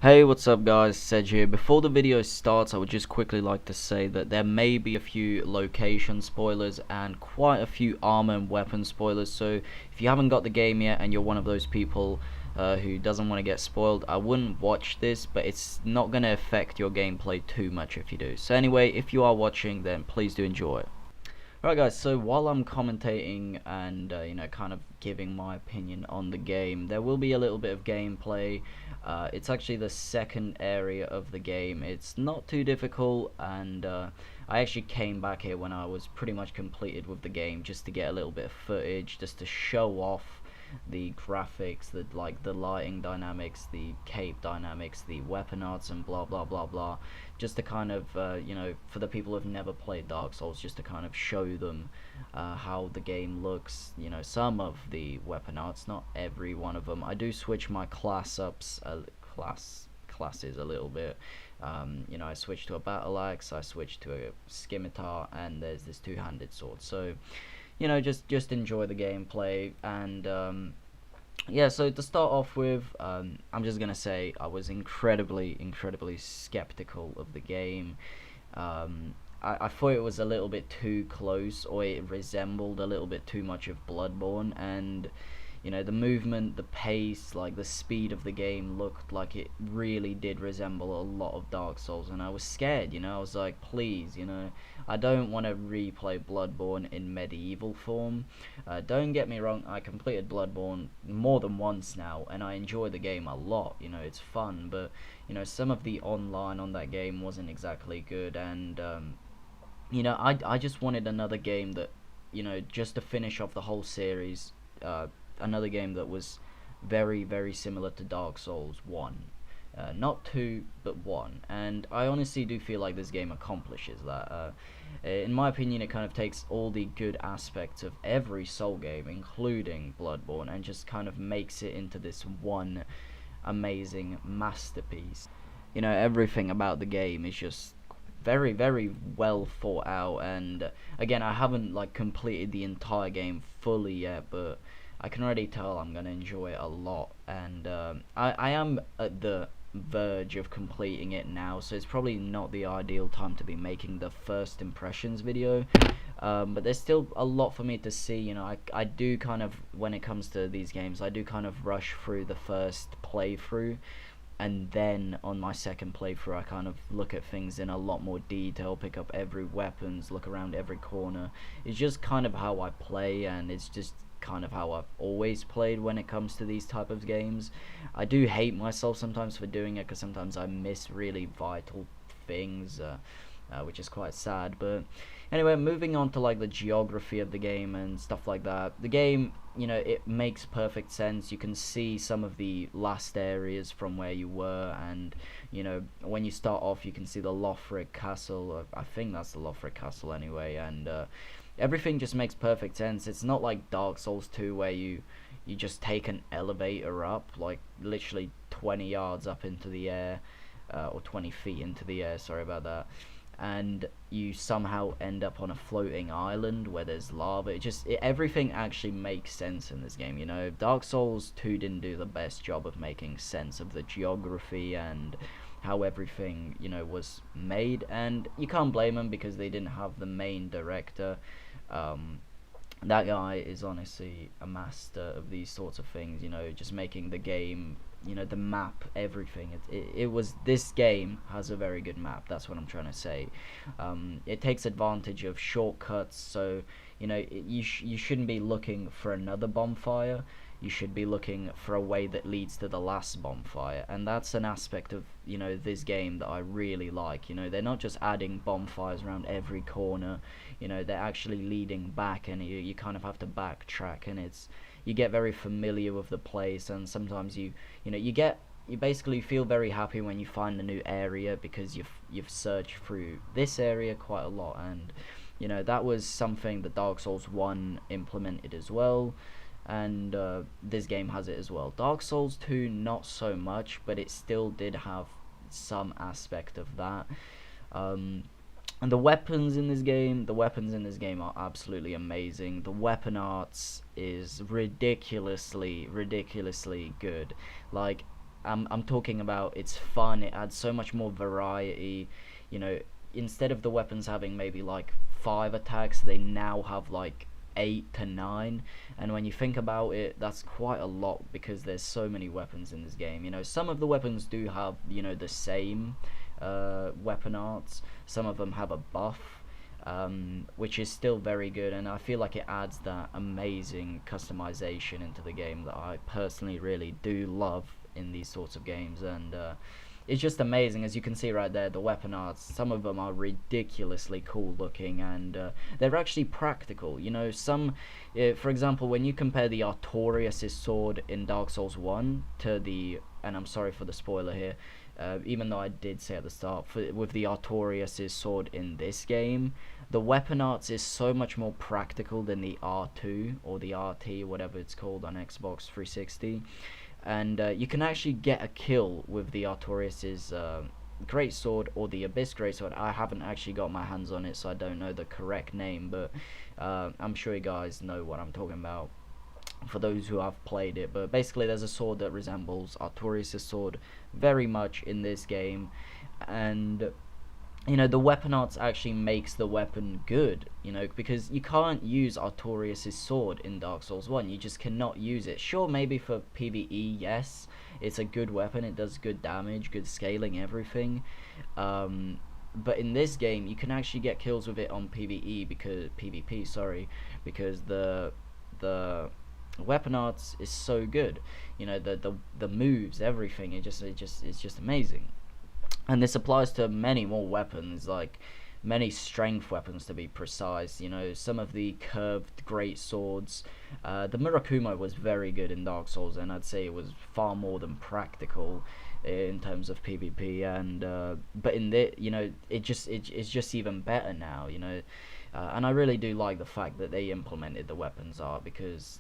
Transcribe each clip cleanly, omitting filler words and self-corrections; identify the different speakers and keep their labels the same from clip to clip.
Speaker 1: Hey, what's up guys, Sedge here. Before the video starts, I would just quickly like to say that there may be a few location spoilers and quite a few armor and weapon spoilers, so if you haven't got the game yet and you're one of those people who doesn't want to get spoiled, I wouldn't watch this, but it's not going to affect your gameplay too much if you do. So anyway, if you are watching, then please do enjoy. Right guys, so while I'm commentating and kind of giving my opinion on the game, there will be a little bit of gameplay. It's actually the second area of the game. It's not too difficult, and I actually came back here when I was pretty much completed with the game just to get a little bit of footage, just to show off the graphics, the lighting dynamics, the cape dynamics, the weapon arts, and blah blah blah blah, just to kind of for the people who've never played Dark Souls, just to kind of show them how the game looks. Some of the weapon arts, not every one of them. I do switch my classes a little bit. I switched to a battle axe, I switched to a scimitar, and there's this two-handed sword. So just enjoy the gameplay. And yeah, so to start off with, I'm just gonna say I was incredibly skeptical of the game. I thought it was a little bit too close, or it resembled a little bit too much of Bloodborne, and the movement, the pace, like the speed of the game looked like it really did resemble a lot of Dark Souls, and I was scared. I was like, please, I don't want to replay Bloodborne in medieval form. Don't get me wrong, I completed Bloodborne more than once now, and I enjoy the game a lot. It's fun, but some of the online on that game wasn't exactly good, and I just wanted another game that, just to finish off the whole series, another game that was very similar to Dark Souls 1. Not 2, but 1. And I honestly do feel like this game accomplishes that. In my opinion, it kind of takes all the good aspects of every Soul game, including Bloodborne, and just kind of makes it into this one amazing masterpiece. Everything about the game is just very well thought out, and again, I haven't completed the entire game fully yet, but I can already tell I'm gonna enjoy it a lot, and I am at the verge of completing it now, so it's probably not the ideal time to be making the first impressions video, but there's still a lot for me to see. I do kind of, when it comes to these games, I do kind of rush through the first playthrough, and then on my second playthrough I kind of look at things in a lot more detail, pick up every weapons, look around every corner. It's just kind of how I play, and it's just kind of how I've always played when it comes to these type of games. I do hate myself sometimes for doing it, because sometimes I miss really vital things, which is quite sad. But anyway, moving on to the geography of the game and stuff like that. The game, it makes perfect sense. You can see some of the last areas from where you were, and when you start off, you can see the Lothric Castle. I think that's the Lothric Castle anyway, and everything just makes perfect sense. It's not like Dark Souls 2 where you just take an elevator up, like literally 20 yards up into the air, or 20 feet into the air, sorry about that, and you somehow end up on a floating island where there's lava. Everything actually makes sense in this game. Dark Souls 2 didn't do the best job of making sense of the geography and how everything was made, and you can't blame them because they didn't have the main director. That guy is honestly a master of these sorts of things, just making the game, the map, everything. This game has a very good map, that's what I'm trying to say. It takes advantage of shortcuts, so you shouldn't be looking for another bonfire. You should be looking for a way that leads to the last bonfire, and that's an aspect of this game that I really like. They're not just adding bonfires around every corner. They're actually leading back, and you kind of have to backtrack, and you get very familiar with the place, and sometimes you basically feel very happy when you find a new area, because you've searched through this area quite a lot, and that was something that Dark Souls 1 implemented as well. And this game has it as well. Dark Souls 2 not so much, but it still did have some aspect of that. And the weapons in this game are absolutely amazing. The weapon arts is ridiculously good. I'm talking about it's fun. It adds so much more variety. You know, instead of the weapons having maybe like 5 attacks, they now have like 8 to 9. And when you think about it, that's quite a lot because there's so many weapons in this game. You know, some of the weapons do have, you know, the same weapon arts. Some of them have a buff, which is still very good, and I feel like it adds that amazing customization into the game that I personally really do love in these sorts of games. And it's just amazing. As you can see right there, the weapon arts, some of them are ridiculously cool looking, and they're actually practical. You know, some, for example, when you compare the Artorias' sword in Dark Souls 1 to the, and I'm sorry for the spoiler here, even though I did say at the start, with the Artorias' sword in this game, the weapon arts is so much more practical than the R2 or the RT, whatever it's called on Xbox 360. And you can actually get a kill with the Artorias' greatsword or the Abyss greatsword. I haven't actually got my hands on it, so I don't know the correct name, but I'm sure you guys know what I'm talking about for those who have played it. But basically there's a sword that resembles Artorias' sword very much in this game, and you know, the weapon arts actually makes the weapon good, you know, because you can't use Artorias' sword in Dark Souls 1. You just cannot use it. Sure, maybe for PvE, yes, it's a good weapon, it does good damage, good scaling, everything. But in this game, you can actually get kills with it on PvE, because PvP, sorry, because the weapon arts is so good. You know, the moves, everything, it's just amazing. And this applies to many more weapons, like many strength weapons to be precise. You know, some of the curved great swords. The Murakumo was very good in Dark Souls, and I'd say it was far more than practical in terms of PvP. And but in the, you know, it's just even better now. You know, and I really do like the fact that they implemented the weapons art, because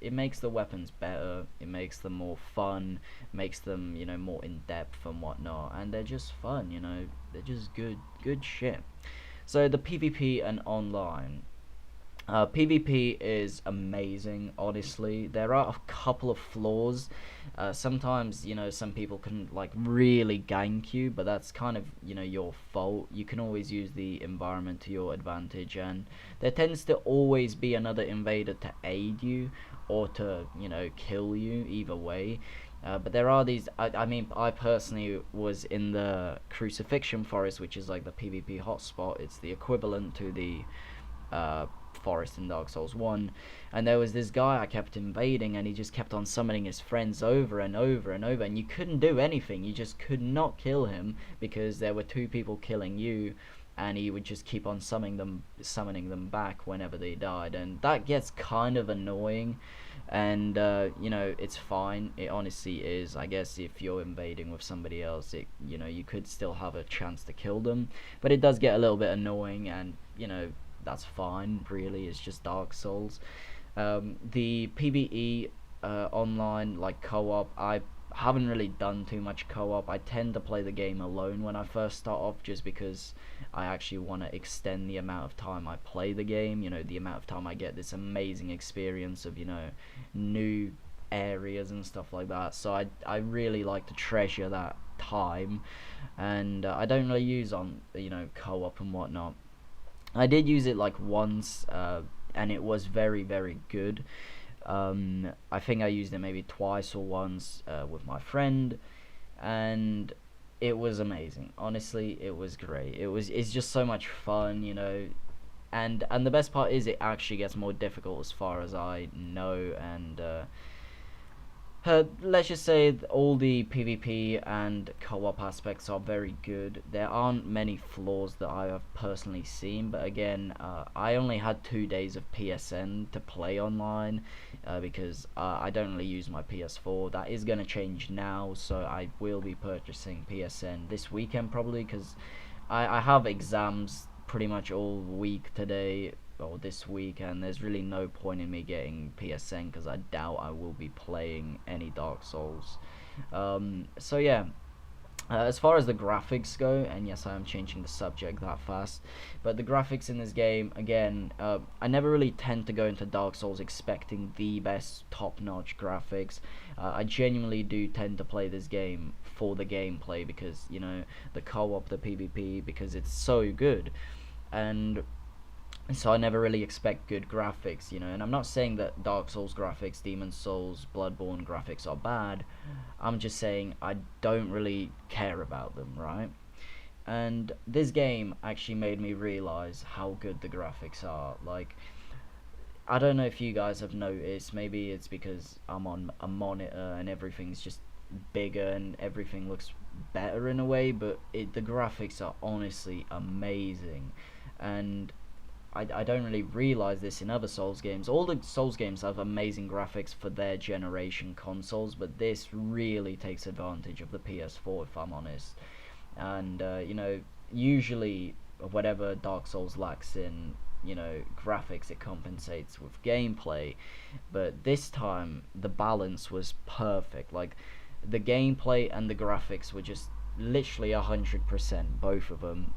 Speaker 1: it makes the weapons better, it makes them more fun, makes them, you know, more in depth and whatnot, and they're just fun, you know, they're just good shit. So the PvP and online. PvP is amazing, honestly. There are a couple of flaws. Sometimes, you know, some people can like really gank you, but that's kind of, you know, your fault. You can always use the environment to your advantage, and there tends to always be another invader to aid you or to, you know, kill you, either way. But there are these, I mean, I personally was in the Crucifixion Forest, which is like the PvP hotspot. It's the equivalent to the forest in Dark Souls 1, and there was this guy I kept invading, and he just kept on summoning his friends over and over and over, and you couldn't do anything. You just could not kill him because there were 2 people killing you, and he would just keep on summoning them back whenever they died, and that gets kind of annoying. And you know, it's fine, it honestly is. I guess if you're invading with somebody else, it, you know, you could still have a chance to kill them, but it does get a little bit annoying, and you know, that's fine, really. It's just Dark Souls. The PvE online, like co-op, I haven't really done too much co-op. I tend to play the game alone when I first start off, just because I actually want to extend the amount of time I play the game, you know, the amount of time I get this amazing experience of, you know, new areas and stuff like that. So I really like to treasure that time, and I don't really use on, you know, co-op and whatnot. I did use it like once, and it was very good. I think I used it maybe twice or once with my friend, and it was amazing. Honestly, it was great. It's just so much fun, you know. And the best part is it actually gets more difficult as far as I know, and let's just say all the PvP and co-op aspects are very good. There aren't many flaws that I have personally seen, but again, I only had 2 days of PSN to play online, because I don't really use my PS4. That is going to change now, so I will be purchasing PSN this weekend probably, because I have exams pretty much all week today, or this week, and there's really no point in me getting PSN because I doubt I will be playing any Dark Souls. So yeah, As far as the graphics go, and yes, I am changing the subject that fast, but the graphics in this game, again, I never really tend to go into Dark Souls expecting the best top-notch graphics. I genuinely do tend to play this game for the gameplay, because, you know, the co-op, the PvP, because it's so good. And so I never really expect good graphics, you know. And I'm not saying that Dark Souls graphics, Demon Souls, Bloodborne graphics are bad. I'm just saying I don't really care about them, right? And this game actually made me realize how good the graphics are. Like, I don't know if you guys have noticed, maybe it's because I'm on a monitor and everything's just bigger and everything looks better in a way, but the graphics are honestly amazing. And I don't really realize this in other Souls games. All the Souls games have amazing graphics for their generation consoles, but this really takes advantage of the PS4, if I'm honest. And you know, usually whatever Dark Souls lacks in, you know, graphics, it compensates with gameplay. But this time the balance was perfect. Like, the gameplay and the graphics were just literally 100%, both of them.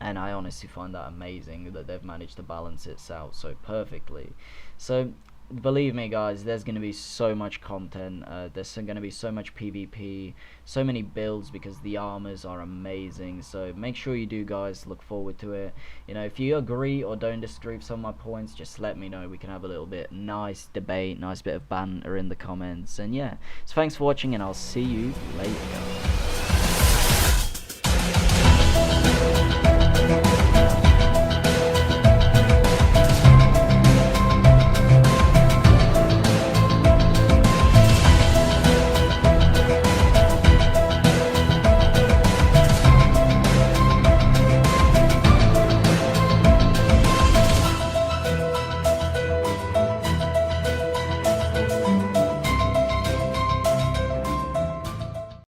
Speaker 1: And I honestly find that amazing that they've managed to balance it out so perfectly. So believe me, guys, there's going to be so much content. There's going to be so much PvP, so many builds, because the armors are amazing. So make sure you do, guys. Look forward to it. You know, if you agree or don't disagree with some of my points, just let me know. We can have a little bit nice debate, nice bit of banter in the comments. And yeah, so thanks for watching, and I'll see you later.